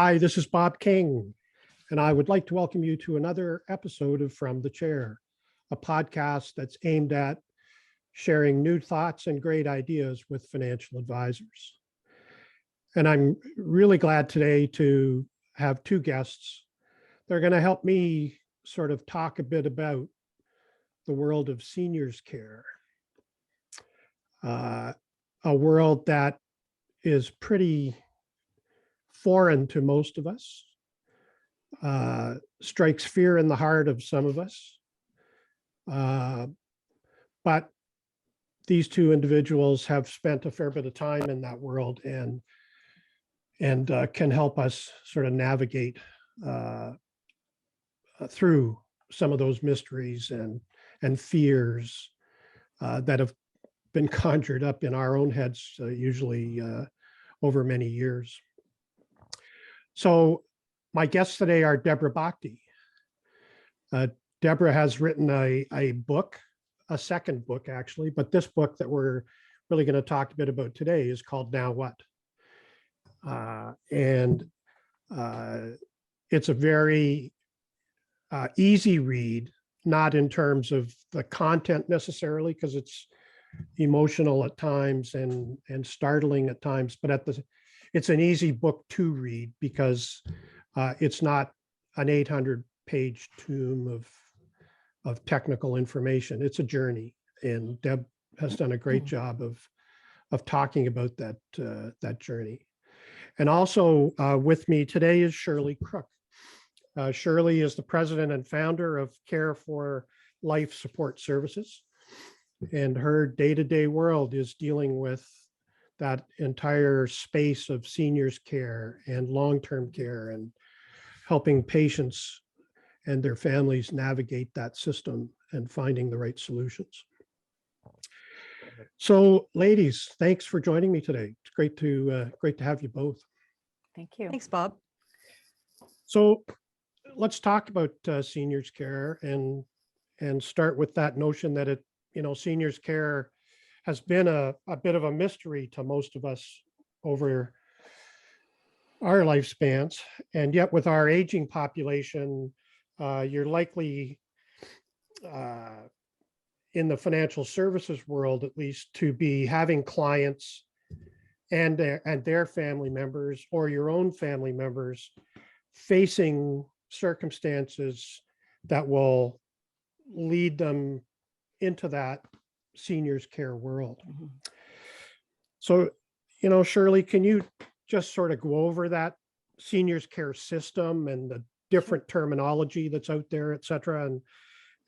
Hi, this is Bob King, and I would like to welcome you to another episode of From the Chair, a podcast that's aimed at sharing new thoughts and great ideas with financial advisors. And I'm really glad today to have two guests. They're going to help me sort of talk a bit about the world of seniors care, a world that is pretty foreign to most of us, strikes fear in the heart of some of us. But these two individuals have spent a fair bit of time in that world and can help us sort of navigate through some of those mysteries and fears that have been conjured up in our own heads, usually over many years. So my guests today are Deborah Bakti. Deborah has written a book, a second book actually, but this book that we're really going to talk a bit about today is called Now What? It's a very easy read, not in terms of the content necessarily, because it's emotional at times and startling at times, but it's an easy book to read because it's not an 800-page tome of technical information. It's a journey, and Deb has done a great job of talking about that journey. And also with me today is Shirlea Crook. Shirlea is the president and founder of Care for Life Support Services, and her day-to-day world is dealing with that entire space of seniors care and long-term care and helping patients and their families navigate that system and finding the right solutions. So ladies, thanks for joining me today. It's great to have you both. Thank you. Thanks, Bob. So let's talk about seniors care and start with that notion that seniors care has been a bit of a mystery to most of us over our lifespans. And yet with our aging population, you're likely in the financial services world, at least, to be having clients and their family members or your own family members facing circumstances that will lead them into that seniors care world. Mm-hmm. So, Shirley, can you just sort of go over that seniors care system and the different terminology that's out there, et cetera,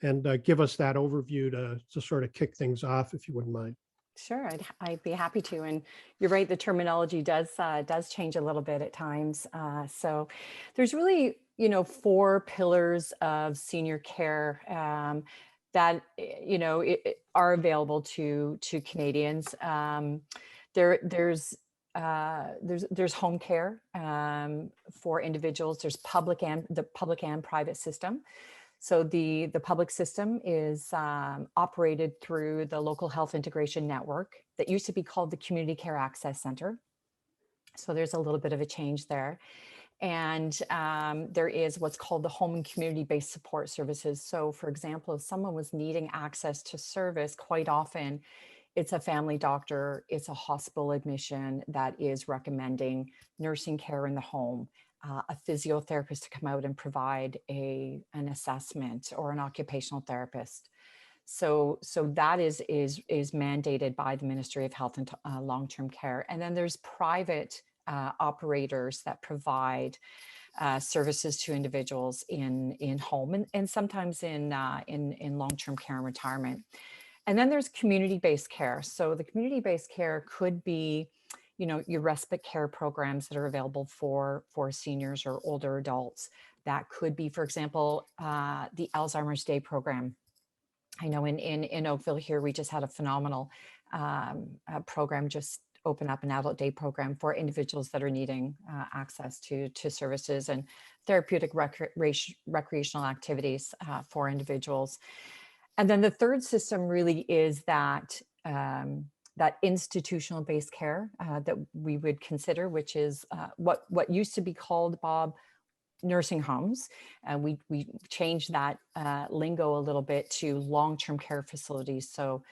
and give us that overview to sort of kick things off, if you wouldn't mind. Sure, I'd be happy to. And you're right, the terminology does change a little bit at times. So there's really, four pillars of senior care that are available to Canadians. There's home care for individuals. There's the public and private system. So the public system is operated through the local health integration network that used to be called the Community Care Access Center. So there's a little bit of a change there. And there is what's called the home and community-based support services. So for example, if someone was needing access to service, quite often it's a family doctor, it's a hospital admission that is recommending nursing care in the home, a physiotherapist to come out and provide an assessment, or an occupational therapist. So that is mandated by the Ministry of Health and Long-Term Care. And then there's private operators that provide services to individuals in home and sometimes in long-term care and retirement. And then there's community-based care. So the community-based care could be, your respite care programs that are available for seniors or older adults. That could be, for example, the Alzheimer's Day program. I know in Oakville here, we just had a phenomenal program just open up, an adult day program for individuals that are needing access to services and therapeutic recreational activities for individuals. And then the third system really is that that institutional-based care that we would consider, which is what used to be called, Bob, nursing homes. We changed that lingo a little bit to long-term care facilities. So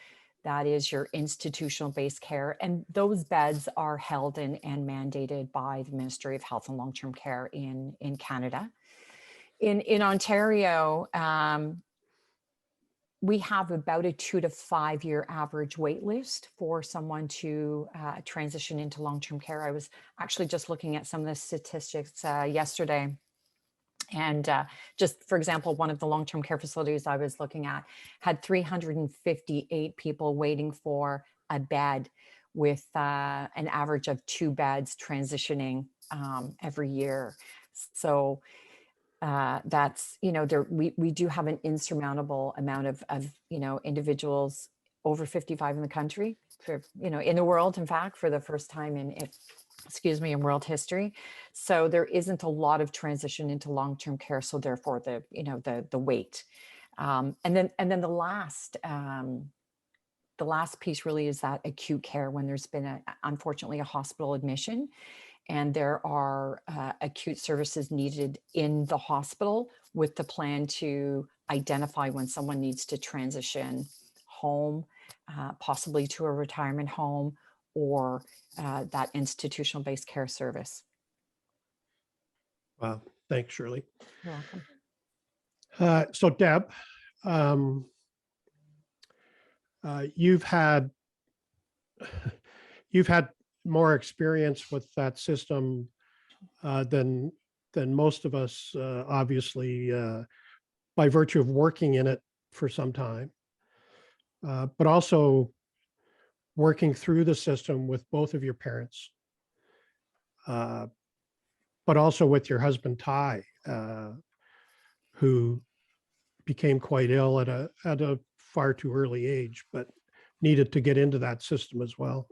that is your institutional-based care. And those beds are held and mandated by the Ministry of Health and Long-Term Care in Canada. In Ontario, we have about a 2 to 5 year average wait list for someone to transition into long-term care. I was actually just looking at some of the statistics yesterday. And just for example, one of the long-term care facilities I was looking at had 358 people waiting for a bed, with an average of 2 beds transitioning every year. So that's, we do have an insurmountable amount of individuals over 55 in the country, for, in the world, in fact, for the first time in world history. So there isn't a lot of transition into long-term care. So therefore the wait. And then the last piece really is that acute care, when there's been unfortunately a hospital admission, and there are acute services needed in the hospital, with the plan to identify when someone needs to transition home, possibly to a retirement home, or that institutional-based care service. Wow. Thanks, Shirley. You're welcome. So Deb, you've had more experience with that system than most of us, obviously, by virtue of working in it for some time, but also working through the system with both of your parents, but also with your husband, Ty, who became quite ill at a far too early age, but needed to get into that system as well.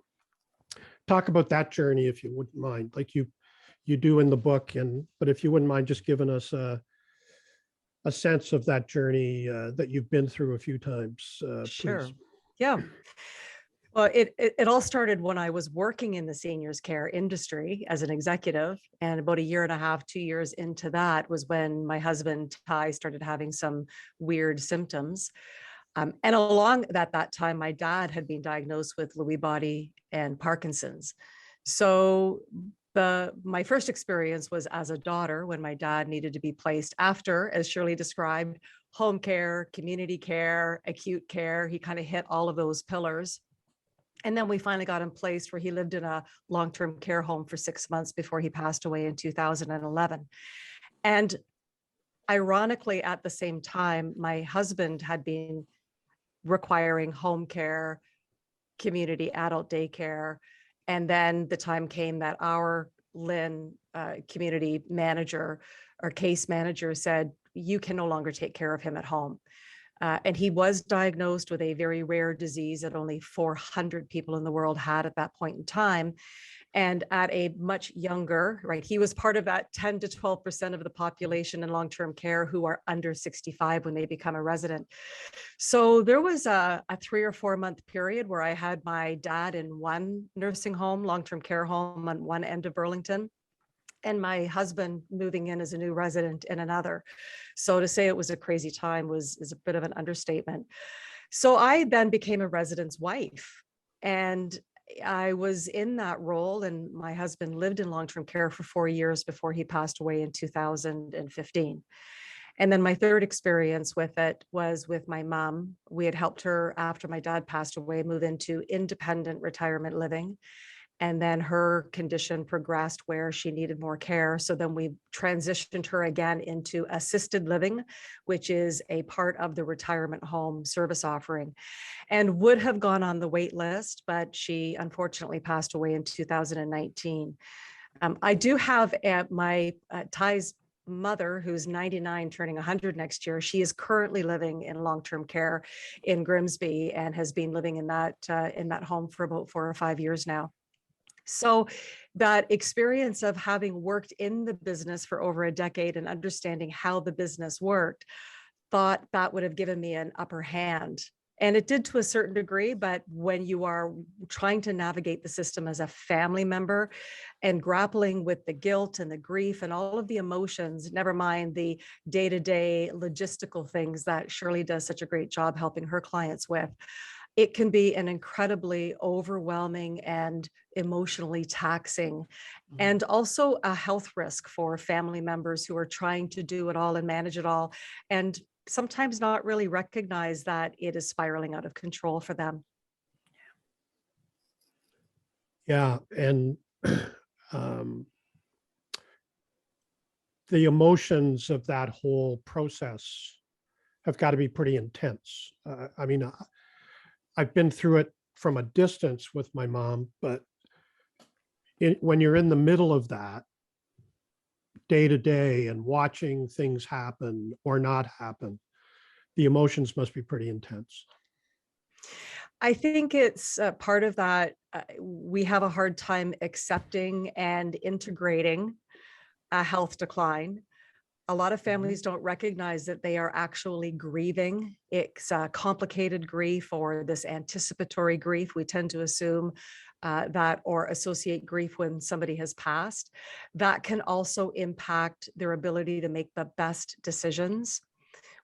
Talk about that journey, if you wouldn't mind, like you do in the book, but if you wouldn't mind just giving us a sense of that journey that you've been through a few times, Sure. please. Yeah. Well, it all started when I was working in the seniors care industry as an executive, and about 1.5 years, 2 years into that was when my husband Ty started having some weird symptoms. And along at that time, my dad had been diagnosed with Lewy body and Parkinson's. So my first experience was as a daughter, when my dad needed to be placed after, as Shirley described, home care, community care, acute care. He kind of hit all of those pillars. And then we finally got him placed where he lived in a long-term care home for 6 months before he passed away in 2011. And ironically, at the same time, my husband had been requiring home care, community adult daycare. And then the time came that our Lynn community manager or case manager said, you can no longer take care of him at home. And he was diagnosed with a very rare disease that only 400 people in the world had at that point in time. And at a much younger, right, he was part of that 10 to 12% of the population in long-term care who are under 65 when they become a resident. So there was a 3 or 4 month period where I had my dad in one nursing home, long-term care home on one end of Burlington, and my husband moving in as a new resident in another. So to say it was a crazy time is a bit of an understatement. So I then became a resident's wife, and I was in that role, and my husband lived in long-term care for 4 years before he passed away in 2015. And then my third experience with it was with my mom. We had helped her, after my dad passed away, move into independent retirement living. And then her condition progressed where she needed more care. So then we transitioned her again into assisted living, which is a part of the retirement home service offering, and would have gone on the wait list, but she unfortunately passed away in 2019. I do have my Ty's mother, who's 99, turning 100 next year. She is currently living in long-term care in Grimsby and has been living in that home for about 4 or 5 years now. So that experience of having worked in the business for over a decade and understanding how the business worked, thought that would have given me an upper hand And it did to a certain degree, but when you are trying to navigate the system as a family member and grappling with the guilt and the grief and all of the emotions, never mind the day-to-day logistical things that Shirley does such a great job helping her clients with, it can be an incredibly overwhelming and emotionally taxing, and also a health risk for family members who are trying to do it all and manage it all, and sometimes not really recognize that it is spiraling out of control for them. Yeah, and the emotions of that whole process have got to be pretty intense. I mean, I've been through it from a distance with my mom, but when you're in the middle of that day to day and watching things happen or not happen, the emotions must be pretty intense. I think it's part of that. We have a hard time accepting and integrating a health decline. A lot of families don't recognize that they are actually grieving. It's a complicated grief or this anticipatory grief. We tend to assume that or associate grief when somebody has passed. That can also impact their ability to make the best decisions.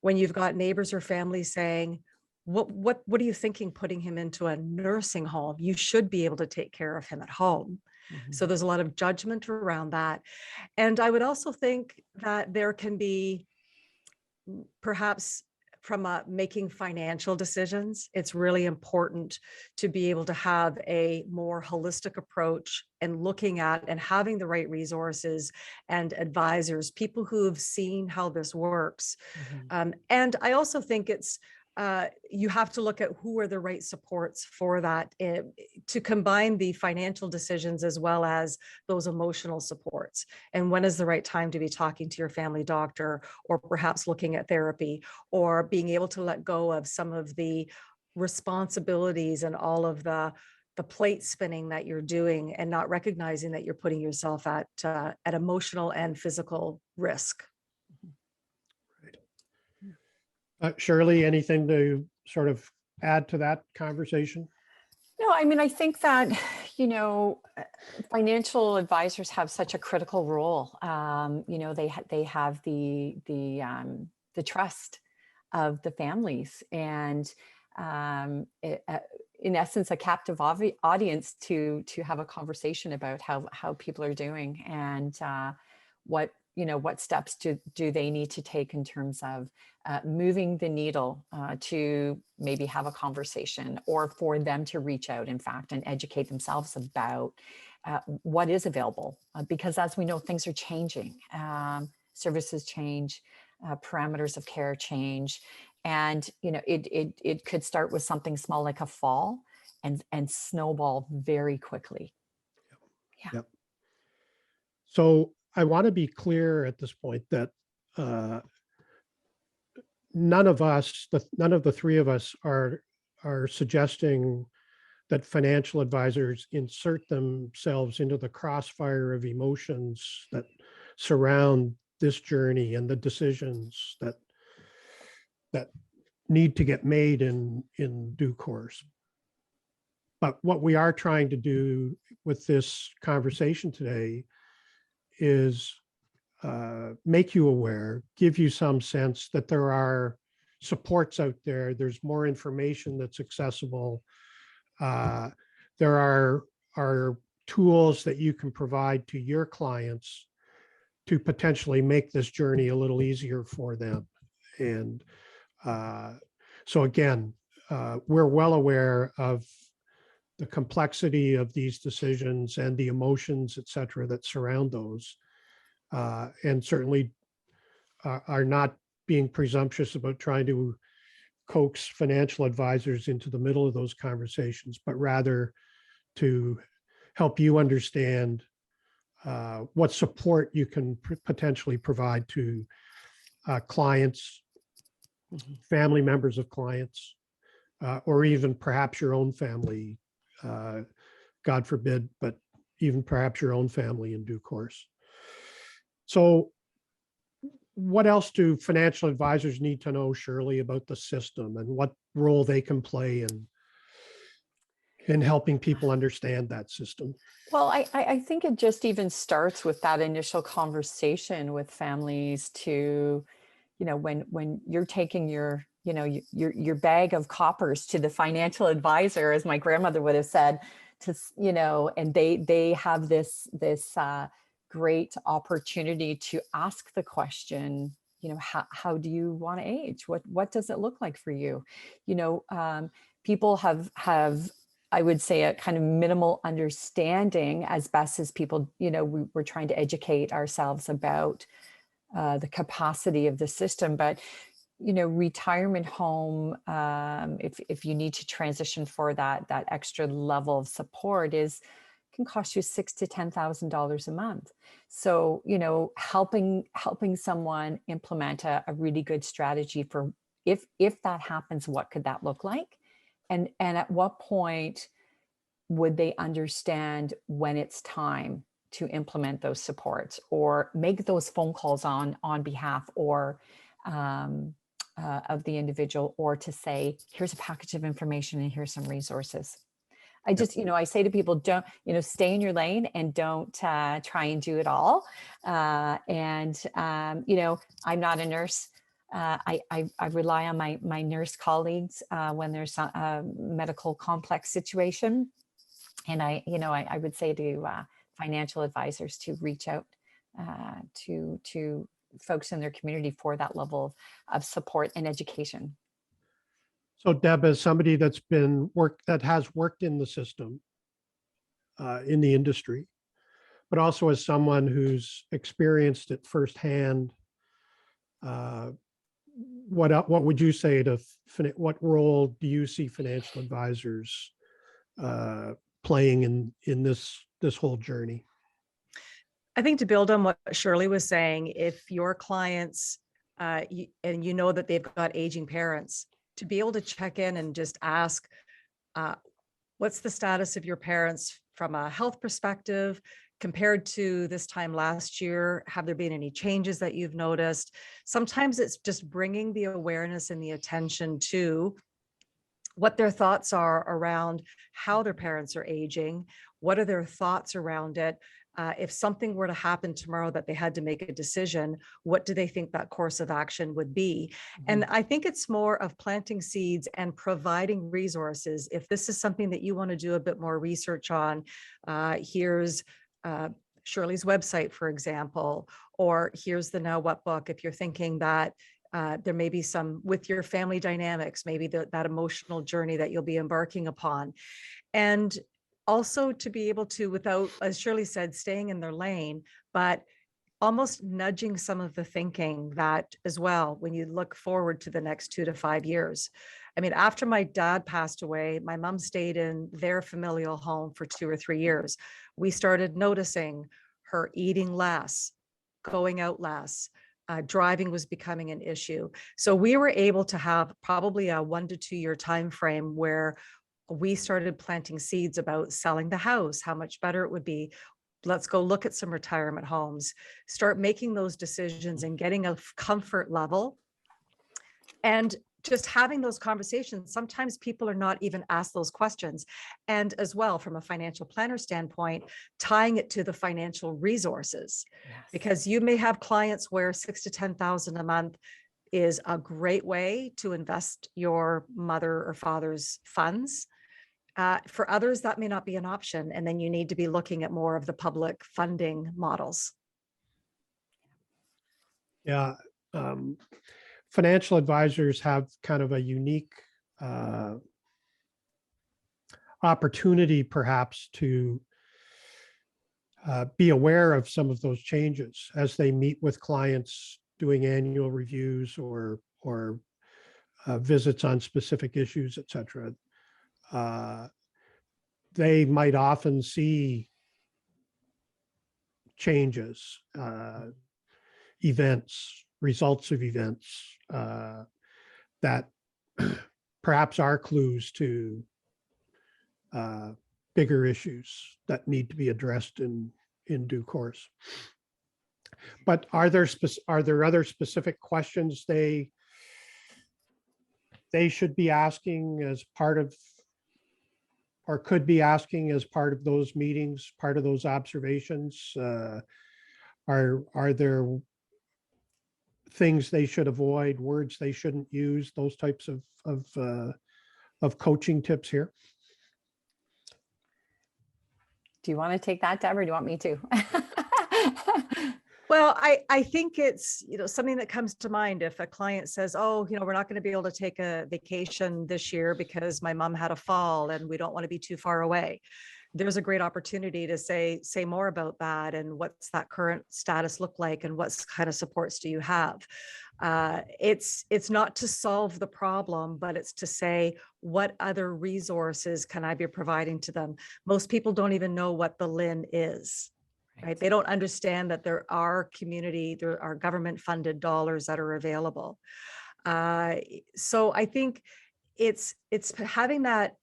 When you've got neighbors or family saying, what are you thinking putting him into a nursing home? You should be able to take care of him at home. So there's a lot of judgment around that. And I would also think that there can be perhaps from making financial decisions, it's really important to be able to have a more holistic approach and looking at and having the right resources and advisors, people who've seen how this works. And I also think it's you have to look at who are the right supports for that to combine the financial decisions as well as those emotional supports. And when is the right time to be talking to your family doctor, or perhaps looking at therapy, or being able to let go of some of the responsibilities and all of the plate spinning that you're doing, and not recognizing that you're putting yourself at emotional and physical risk. Shirley, anything to sort of add to that conversation? No, I mean, I think that, financial advisors have such a critical role. They have the trust of the families, and in essence, a captive audience to have a conversation about how people are doing, and what steps do they need to take in terms of moving the needle to maybe have a conversation, or for them to reach out, in fact, and educate themselves about what is available. Because as we know, things are changing. Services change, parameters of care change. And, it could start with something small like a fall and snowball very quickly. Yeah. Yep. So I want to be clear at this point that none of the three of us are suggesting that financial advisors insert themselves into the crossfire of emotions that surround this journey and the decisions that need to get made in due course. But what we are trying to do with this conversation today is make you aware, give you some sense that there are supports out there. There's more information that's accessible. There are tools that you can provide to your clients to potentially make this journey a little easier for them. And so again, we're well aware of the complexity of these decisions and the emotions, et cetera, that surround those. And certainly are not being presumptuous about trying to coax financial advisors into the middle of those conversations, but rather to help you understand what support you can potentially provide to clients, family members of clients, or even perhaps your own family, God forbid, but even perhaps your own family in due course. So what else do financial advisors need to know, Shirley, about the system and what role they can play in helping people understand that system? Well, I think it just even starts with that initial conversation with families to, when you're taking your, your bag of coppers to the financial advisor, as my grandmother would have said, and they have this great opportunity to ask the question, how do you want to age? What does it look like for you? People have I would say a kind of minimal understanding, as best as people, we're trying to educate ourselves about the capacity of the system. But, retirement home, if you need to transition for that extra level of support can cost you $6,000 to $10,000 a month. So, helping someone implement a really good strategy for if that happens, what could that look like? And at what point would they understand when it's time to implement those supports or make those phone calls on behalf or of the individual, or to say, here's a package of information and here's some resources. I just, I say to people, don't, stay in your lane and don't try and do it all. I'm not a nurse. I rely on my nurse colleagues when there's a medical complex situation. And I would say to financial advisors to reach out to folks in their community for that level of support and education. So Deb, as somebody that has worked in the system, in the industry, but also as someone who's experienced it firsthand, what would you say what role do you see financial advisors playing in this whole journey? I think to build on what Shirley was saying, if your clients and you know that they've got aging parents, to be able to check in and just ask, what's the status of your parents from a health perspective compared to this time last year? Have there been any changes that you've noticed? Sometimes it's just bringing the awareness and the attention to what their thoughts are around how their parents are aging. What are their thoughts around it? If something were to happen tomorrow that they had to make a decision, what do they think that course of action would be? Mm-hmm. And I think it's more of planting seeds and providing resources. If this is something that you want to do a bit more research on, here's Shirley's website, for example, or here's the Now What book. If you're thinking that there may be some with your family dynamics, maybe that emotional journey that you'll be embarking upon. And also to be able to, without, as Shirley said, staying in their lane, but almost nudging some of the thinking that as well, when you look forward to the next 2 to 5 years. I mean, after my dad passed away, my mom stayed in their familial home for 2 or 3 years. We started noticing her eating less, going out less. Driving was becoming an issue. So we were able to have probably a 1 to 2 year time frame where we started planting seeds about selling the house, how much better it would be. Let's go look at some retirement homes, start making those decisions and getting a comfort level. And just having those conversations. Sometimes people are not even asked those questions. And as well, from a financial planner standpoint, tying it to the financial resources, yes. Because you may have clients where $6,000 to $10,000 a month is a great way to invest your mother or father's funds. For others, that may not be an option. And then you need to be looking at more of the public funding models. Yeah. Financial advisors have kind of a unique opportunity, perhaps, to be aware of some of those changes as they meet with clients doing annual reviews or visits on specific issues, et cetera. They might often see changes, events, results of events that perhaps are clues to bigger issues that need to be addressed in due course. But are there other specific questions they should be asking as part of, or could be asking as part of those meetings, part of those observations? Are there things they should avoid, words they shouldn't use, those types of coaching tips here? Do you want to take that, Deborah? Or do you want me to? Well, I think it's, something that comes to mind if a client says, oh, we're not going to be able to take a vacation this year because my mom had a fall and we don't want to be too far away. There's a great opportunity to say more about that and what's that current status look like and what kind of supports do you have. It's not to solve the problem, but it's to say, what other resources can I be providing to them? Most people don't even know what the LIN is. Right? They don't understand that there are government funded dollars that are available. So I think it's having that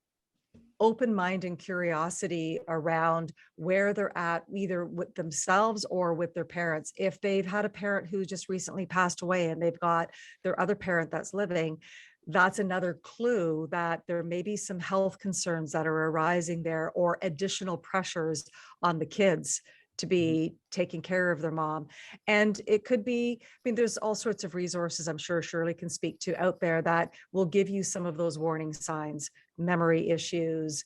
open mind and curiosity around where they're at, either with themselves or with their parents. If they've had a parent who just recently passed away and they've got their other parent that's living, that's another clue that there may be some health concerns that are arising there, or additional pressures on the kids to be taking care of their mom. And it could be, there's all sorts of resources I'm sure Shirley can speak to out there that will give you some of those warning signs: memory issues,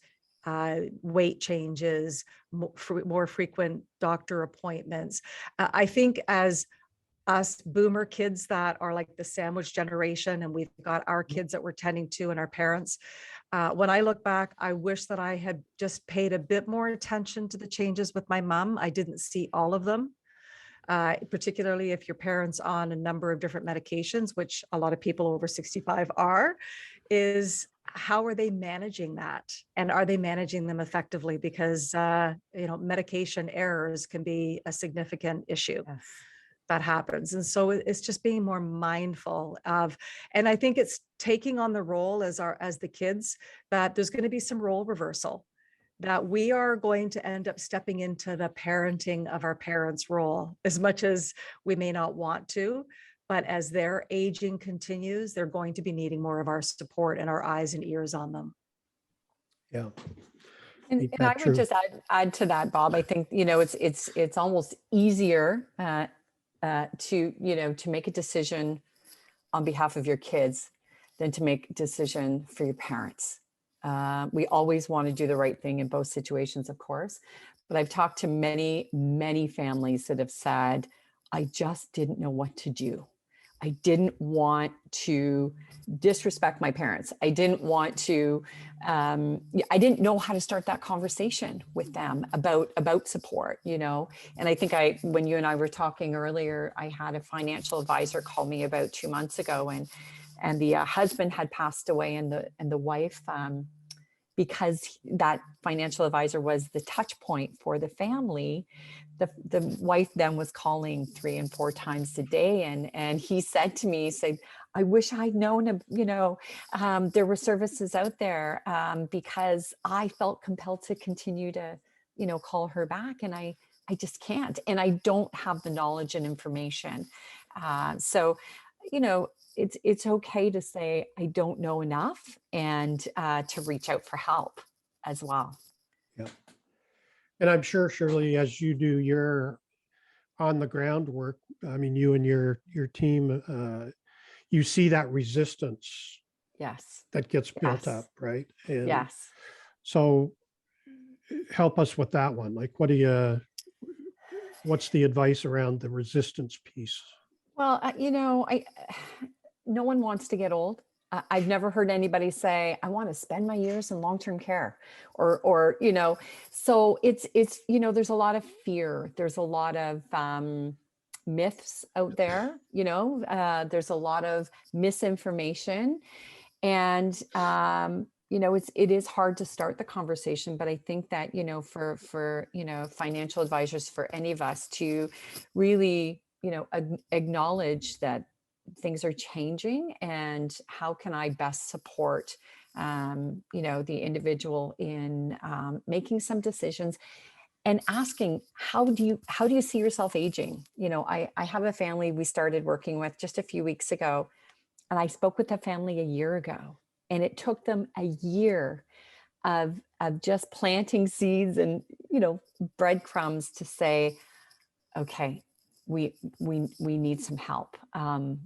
weight changes, more frequent doctor appointments. I think as us boomer kids that are like the sandwich generation, and we've got our kids that we're tending to and our parents, when I look back, I wish that I had just paid a bit more attention to the changes with my mom. I didn't see all of them, particularly if your parents on a number of different medications, which a lot of people over 65 are, is how are they managing that? And are they managing them effectively? Because, medication errors can be a significant issue. Yes. That happens. And so it's just being more mindful of, and I think it's taking on the role as the kids, that there's going to be some role reversal, that we are going to end up stepping into the parenting of our parents' role, as much as we may not want to. But as their aging continues, they're going to be needing more of our support and our eyes and ears on them. Yeah. And I would just add to that, Bob. I think, it's almost easier to make a decision on behalf of your kids than to make a decision for your parents. We always want to do the right thing in both situations, of course, but I've talked to many, many families that have said, I just didn't know what to do. I didn't want to disrespect my parents. I didn't want to, I didn't know how to start that conversation with them about support, And I think when you and I were talking earlier, I had a financial advisor call me about 2 months ago, and the husband had passed away, and the wife, because that financial advisor was the touch point for the family, the wife then was calling 3 and 4 times a day. And he said to me, I wish I'd known, there were services out there, because I felt compelled to continue to, call her back. And I just can't, and I don't have the knowledge and information. So, it's okay to say, I don't know enough, and to reach out for help as well. Yeah. And I'm sure, Shirley, as you do your on the ground work, you and your team, you see that resistance. Yes. That gets built up, right? And yes. So help us with that one. Like, what's the advice around the resistance piece? Well, no one wants to get old. I've never heard anybody say, I want to spend my years in long-term care, or so it's, there's a lot of fear. There's a lot of myths out there, there's a lot of misinformation, and, it is hard to start the conversation, but I think that, for financial advisors, for any of us to really, acknowledge that things are changing, and how can I best support, the individual in making some decisions, and asking, how do you see yourself aging? You know, I have a family we started working with just a few weeks ago, and I spoke with the family a year ago, and it took them a year of just planting seeds and, you know, breadcrumbs to say, okay, we need some help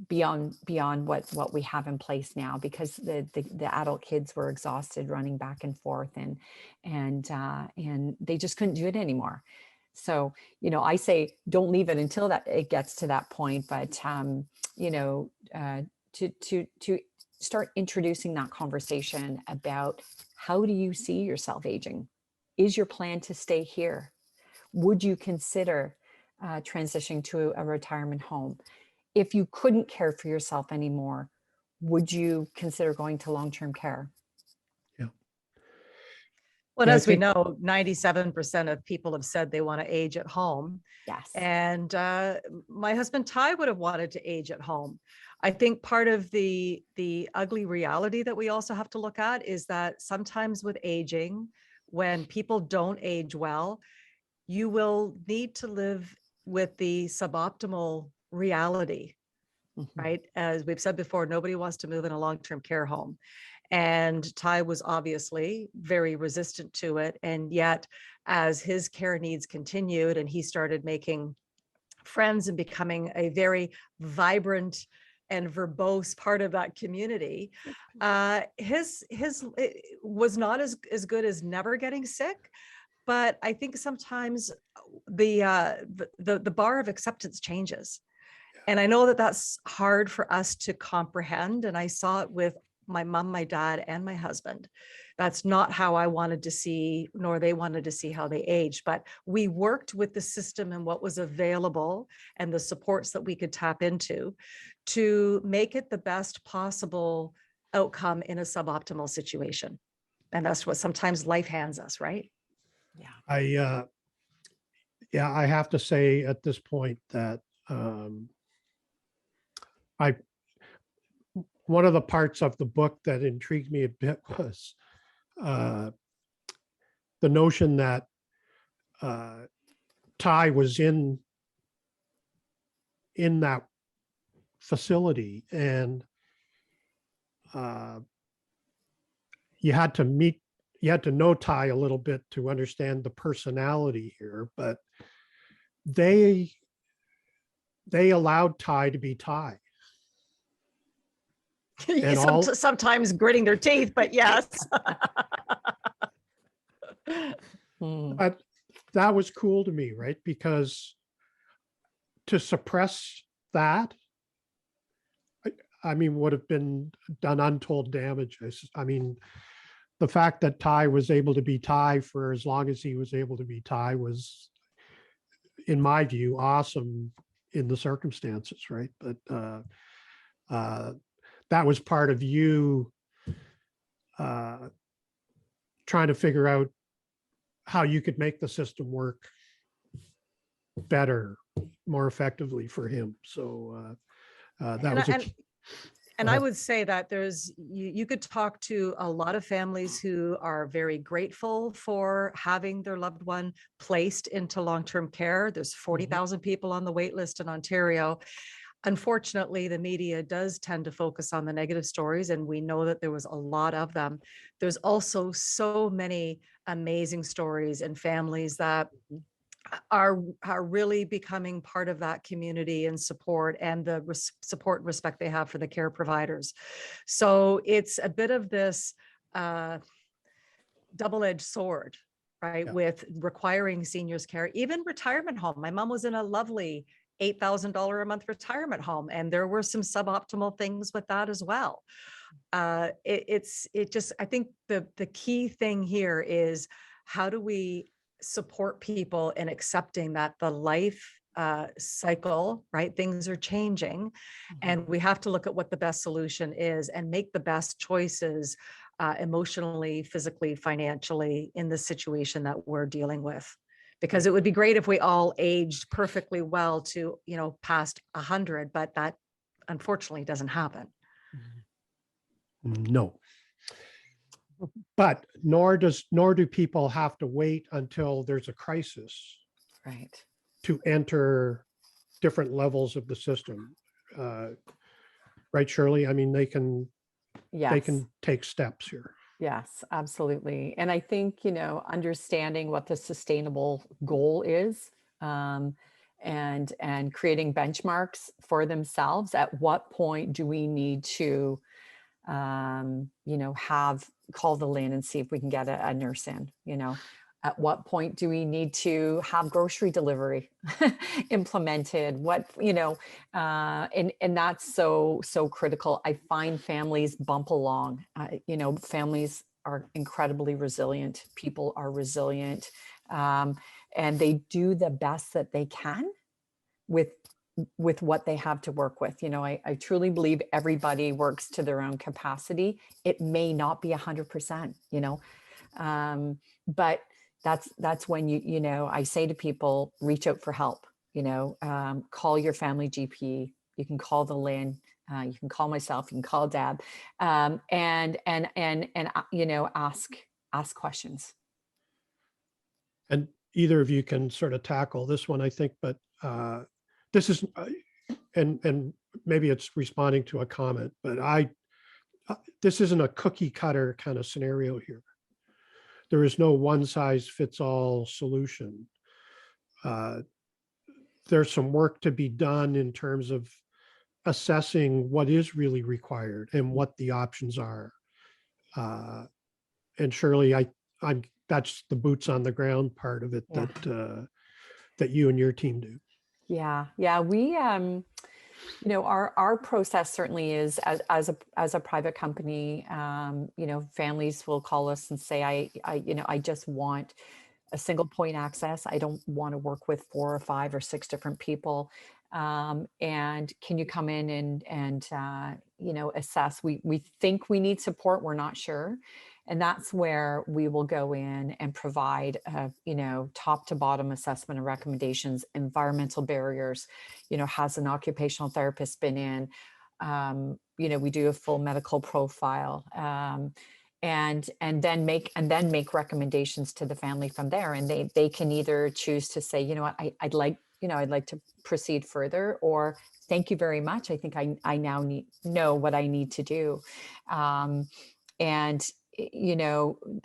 beyond what we have in place now, because the adult kids were exhausted running back and forth, and they just couldn't do it anymore. So, you know, I say don't leave it until that it gets to that point, but you know, to start introducing that conversation about, how do you see yourself aging? Is your plan to stay here? Would you consider transitioning to a retirement home? If you couldn't care for yourself anymore, would you consider going to long-term care? Yeah. Well, Yeah, I as we think- know, 97% of people have said they want to age at home. Yes. And my husband Ty would have wanted to age at home. I think part of the ugly reality that we also have to look at is that sometimes with aging, when people don't age well, you will need to live with the suboptimal reality, right? As we've said before, nobody wants to move in a long-term care home. And Ty was obviously very resistant to it. And yet, as his care needs continued and he started making friends and becoming a very vibrant and verbose part of that community, his it was not as good as never getting sick. But I think sometimes the bar of acceptance changes. And I know that that's hard for us to comprehend. And I saw it with my mom, my dad, and my husband. That's not how I wanted to see, nor they wanted to see how they aged. But we worked with the system and what was available and the supports that we could tap into to make it the best possible outcome in a suboptimal situation. And that's what sometimes life hands us, right? Yeah. I have to say at this point that one of the parts of the book that intrigued me a bit was the notion that Ty was in that facility, and you had to know Ty a little bit to understand the personality here, but they allowed Ty to be Ty. And Sometimes gritting their teeth, but yes. But that was cool to me, right? Because to suppress that, I mean, would have been done untold damage. I mean, the fact that Ty was able to be Ty for as long as he was able to be Ty was, in my view, awesome in the circumstances, right? But that was part of you trying to figure out how you could make the system work better, more effectively for him. So that was a key. And I would say that you could talk to a lot of families who are very grateful for having their loved one placed into long-term care. There's 40,000 people on the wait list in Ontario. Unfortunately, the media does tend to focus on the negative stories, and we know that there was a lot of them. There's also so many amazing stories and families that are really becoming part of that community and support, and the support and respect they have for the care providers. So it's a bit of this double-edged sword, right? Yeah. With requiring seniors care, even retirement home. My mom was in a lovely $8,000 a month retirement home, and there were some suboptimal things with that as well. I think the key thing here is, how do we support people in accepting that the life cycle, right? Things are changing, and we have to look at what the best solution is and make the best choices emotionally, physically, financially in the situation that we're dealing with. Because it would be great if we all aged perfectly well to, past 100, but that unfortunately doesn't happen. No. But nor do people have to wait until there's a crisis Right. to enter different levels of the system. Right, Shirley? I mean, they can Yes. take steps here. Yes, absolutely. And I think, understanding what the sustainable goal is, and creating benchmarks for themselves. At what point do we need to, have call the in and see if we can get a nurse in? At what point do we need to have grocery delivery implemented? And that's so critical. I find families bump along. Families are incredibly resilient. People are resilient, and they do the best that they can with what they have to work with. I truly believe everybody works to their own capacity. It may not be 100%, but that's when I say to people, reach out for help. Call your family GP. You can call the Lynn. You can call myself. You can call Deb, and ask questions. And either of you can sort of tackle this one, I think, but this is, and maybe it's responding to a comment, but this isn't a cookie cutter kind of scenario here. There is no one size fits all solution. There's some work to be done in terms of assessing what is really required and what the options are. And Shirley, I'm that's the boots on the ground part of it that you and your team do. Yeah. We, our process certainly is as a private company. Families will call us and say, I just want a single point access. I don't want to work with 4 or 5 or 6 different people. And can you come in and assess? We think we need support. We're not sure. And that's where we will go in and provide, top to bottom assessment and recommendations, environmental barriers. Has an occupational therapist been in? We do a full medical profile, and then make recommendations to the family from there. And they can either choose to say, I'd like to proceed further, or thank you very much. I think I now know what I need to do. And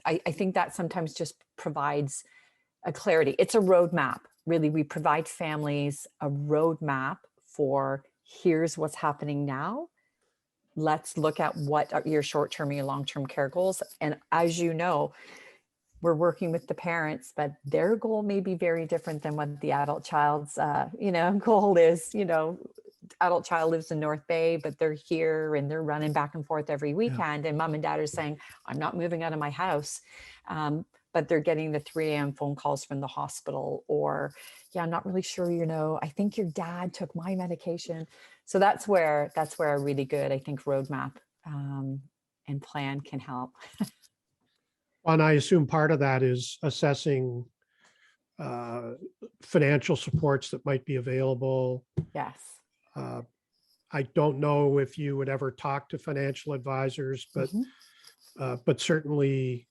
I think that sometimes just provides a clarity. It's a roadmap. Really, we provide families a roadmap for here's what's happening now. Let's look at what are your short-term and your long-term care goals. And as you know, we're working with the parents, but their goal may be very different than what the adult child's, goal is. Adult child lives in North Bay, but they're here and they're running back and forth every weekend. Yeah. And mom and dad are saying, I'm not moving out of my house. But they're getting the 3 a.m. phone calls from the hospital, or, I'm not really sure, I think your dad took my medication. So that's where a really good, I think, roadmap and plan can help. And I assume part of that is assessing financial supports that might be available. Yes. I don't know if you would ever talk to financial advisors, but but certainly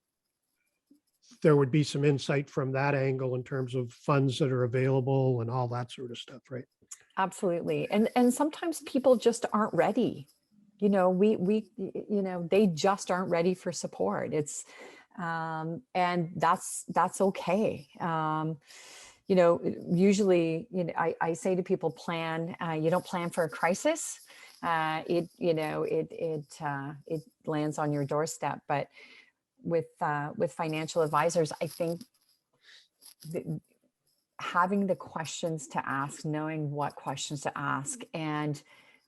there would be some insight from that angle in terms of funds that are available and all that sort of stuff, right? Absolutely. And sometimes people just aren't ready. They just aren't ready for support. It's and that's okay. Usually, I say to people, plan. You don't plan for a crisis. It lands on your doorstep. But with financial advisors, I think having the questions to ask, knowing what questions to ask, and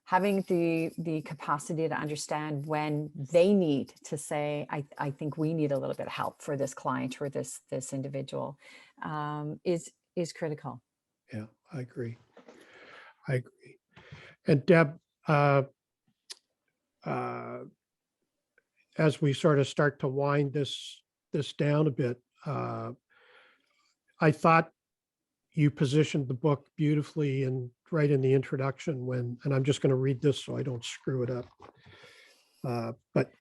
having the capacity to understand when they need to say, I think we need a little bit of help for this client or this individual, is critical. Yeah, I agree. And Deb, as we sort of start to wind this down a bit, I thought you positioned the book beautifully and right in the introduction and I'm just going to read this so I don't screw it up. But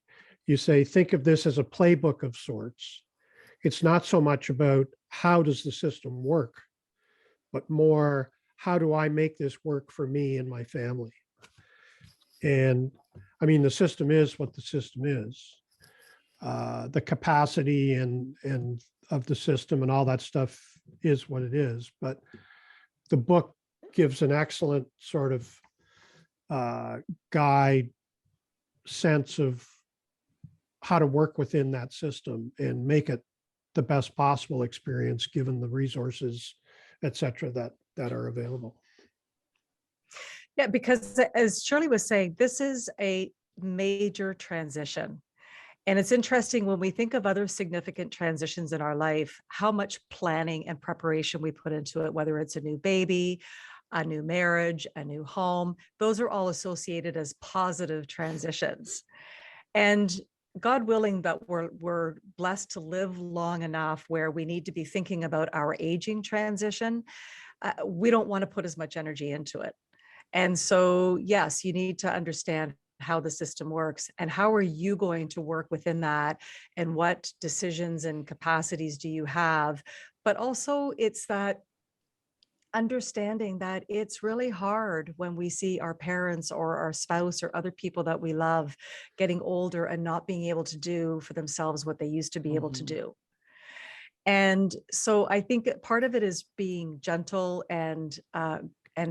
you say, think of this as a playbook of sorts. It's not so much about how does the system work, but more, how do I make this work for me and my family? And I mean, the system is what the system is. The capacity and of the system and all that stuff is what it is. But the book gives an excellent sort of guide sense of how to work within that system and make it the best possible experience given the resources, et cetera, that are available. Yeah, because as Shirley was saying, this is a major transition. And it's interesting when we think of other significant transitions in our life, how much planning and preparation we put into it, whether it's a new baby, a new marriage, a new home, those are all associated as positive transitions. And God willing that we're blessed to live long enough where we need to be thinking about our aging transition. We don't want to put as much energy into it. And so, yes, you need to understand how the system works and how are you going to work within that and what decisions and capacities do you have. But also it's that understanding that it's really hard when we see our parents or our spouse or other people that we love getting older and not being able to do for themselves what they used to be able to do. And so I think part of it is being gentle and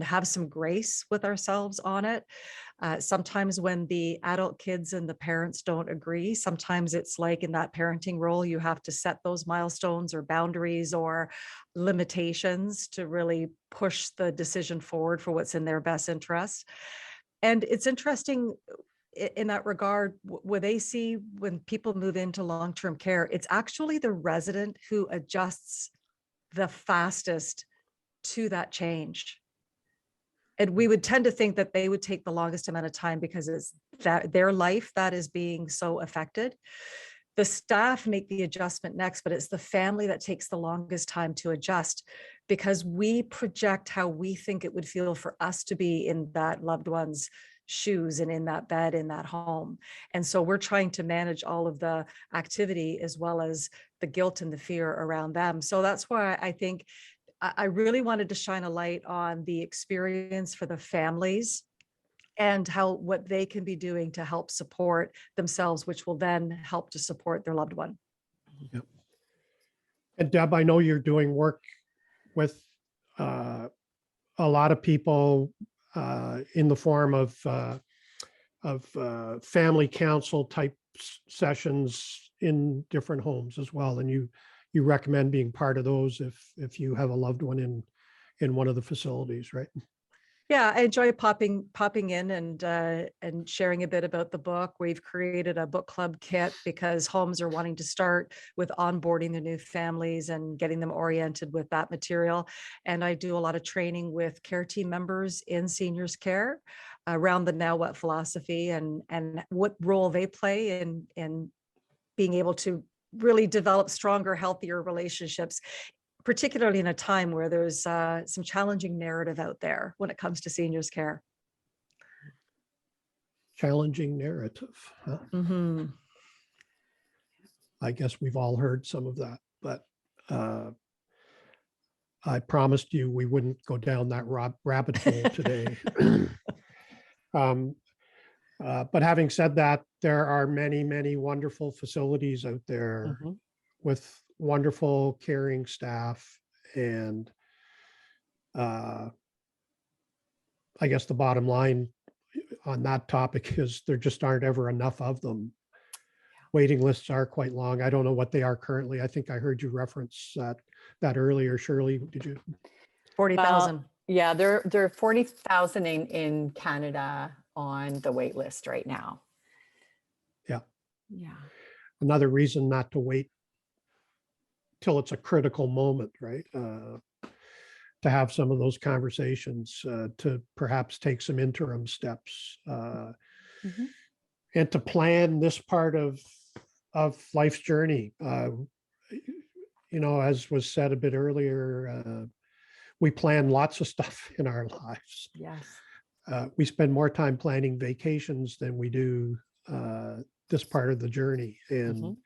have some grace with ourselves on it. Sometimes when the adult kids and the parents don't agree, sometimes it's like in that parenting role, you have to set those milestones or boundaries or limitations to really push the decision forward for what's in their best interest. And it's interesting in that regard, where they see when people move into long-term care, it's actually the resident who adjusts the fastest to that change. And we would tend to think that they would take the longest amount of time because it's that their life that is being so affected. The staff make the adjustment next, but it's the family that takes the longest time to adjust because we project how we think it would feel for us to be in that loved one's shoes and in that bed, in that home. And so we're trying to manage all of the activity as well as the guilt and the fear around them. So that's why I think I really wanted to shine a light on the experience for the families and what they can be doing to help support themselves, which will then help to support their loved one. Yep. And Deb, I know you're doing work with a lot of people in the form of family council type sessions in different homes as well. And you recommend being part of those if you have a loved one in one of the facilities, right? Yeah, I enjoy popping in and sharing a bit about the book. We've created a book club kit because homes are wanting to start with onboarding their new families and getting them oriented with that material. And I do a lot of training with care team members in seniors care around the now what philosophy and what role they play in being able to really develop stronger, healthier relationships, particularly in a time where there's some challenging narrative out there when it comes to seniors care. Challenging narrative, huh? Mm-hmm. I guess we've all heard some of that, but I promised you we wouldn't go down that rabbit hole today. But having said that, there are many, many wonderful facilities out there with wonderful caring staff. And I guess the bottom line on that topic is there just aren't ever enough of them. Waiting lists are quite long. I don't know what they are currently. I think I heard you reference that earlier. Shirley, did you? 40,000. Yeah, there are 40,000 in Canada on the wait list right now. Yeah. Yeah. Another reason not to wait till it's a critical moment, right? To have some of those conversations, to perhaps take some interim steps, and to plan this part of life's journey. As was said a bit earlier, we plan lots of stuff in our lives. Yes. We spend more time planning vacations than we do this part of the journey. And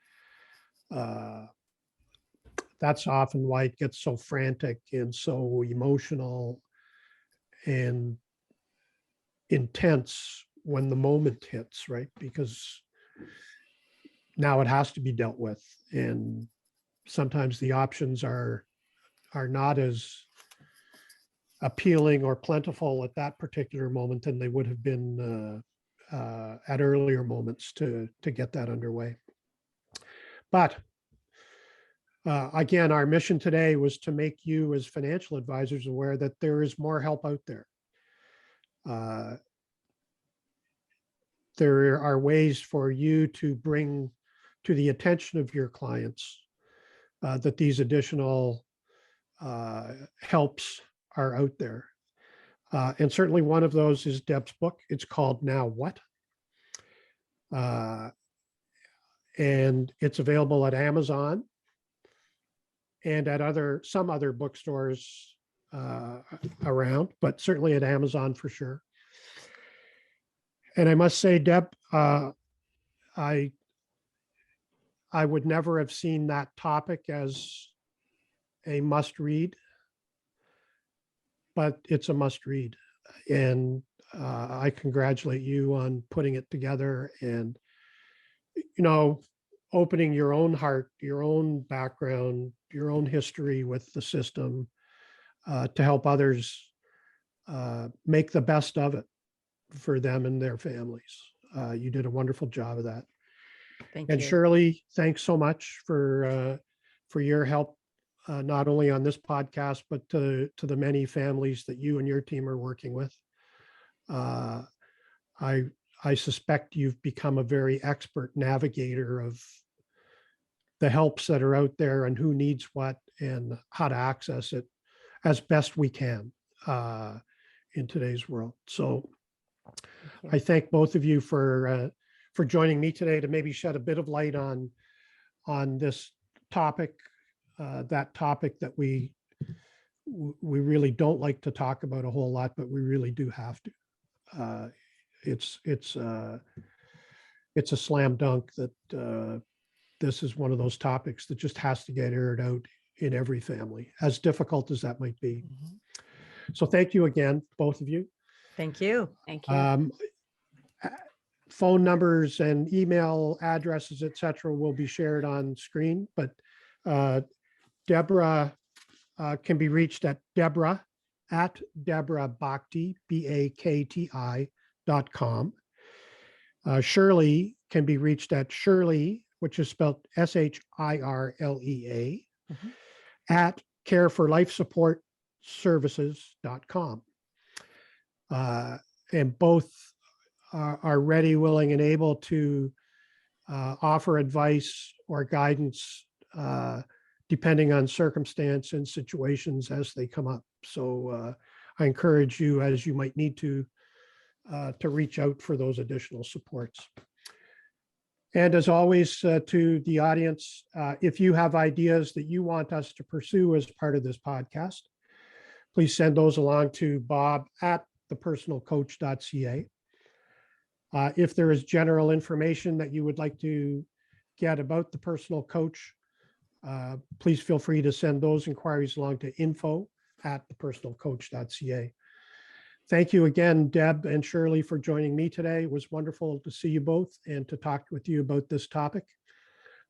that's often why it gets so frantic and so emotional and intense when the moment hits, right? Because now it has to be dealt with. And sometimes the options are not as appealing or plentiful at that particular moment than they would have been at earlier moments to get that underway. But again, our mission today was to make you as financial advisors aware that there is more help out there. There are ways for you to bring to the attention of your clients that these additional helps are out there. And certainly one of those is Deb's book. It's called Now What? And it's available at Amazon and at some other bookstores around, but certainly at Amazon for sure. And I must say, Deb, I would never have seen that topic as a must read, but it's a must read. And I congratulate you on putting it together and, opening your own heart, your own background, your own history with the system to help others make the best of it for them and their families. You did a wonderful job of that. Thank And you. Shirley, thanks so much for your help, not only on this podcast, but to the many families that you and your team are working with. I suspect you've become a very expert navigator of the helps that are out there and who needs what and how to access it as best we can in today's world. So I thank both of you for joining me today to maybe shed a bit of light on this topic, that topic that we really don't like to talk about a whole lot, but we really do have to. It's a slam dunk that this is one of those topics that just has to get aired out in every family, as difficult as that might be. So thank you again, both of you. Thank you. Thank you. Phone numbers and email addresses, et cetera, will be shared on screen, but Deborah can be reached at Deborah Bakti, BAKTI.com. Shirley can be reached at Shirlea, which is spelled SHIRLEA, at careforlifesupportservices.com. And both are ready, willing, and able to offer advice or guidance depending on circumstance and situations as they come up. So I encourage you, as you might need to reach out for those additional supports. And as always, to the audience, if you have ideas that you want us to pursue as part of this podcast, please send those along to bob@thepersonalcoach.ca. If there is general information that you would like to get about the personal coach, please feel free to send those inquiries along to info@thepersonalcoach.ca. Thank you again, Deb and Shirley, for joining me today. It was wonderful to see you both and to talk with you about this topic.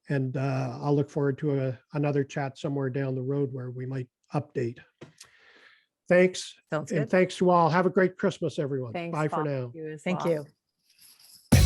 And I'll look forward to another chat somewhere down the road where we might update. Thanks. Sounds And good. thanks to all. Have a great Christmas, everyone. Thanks, Bye for Bob. now. You as Thank well. you.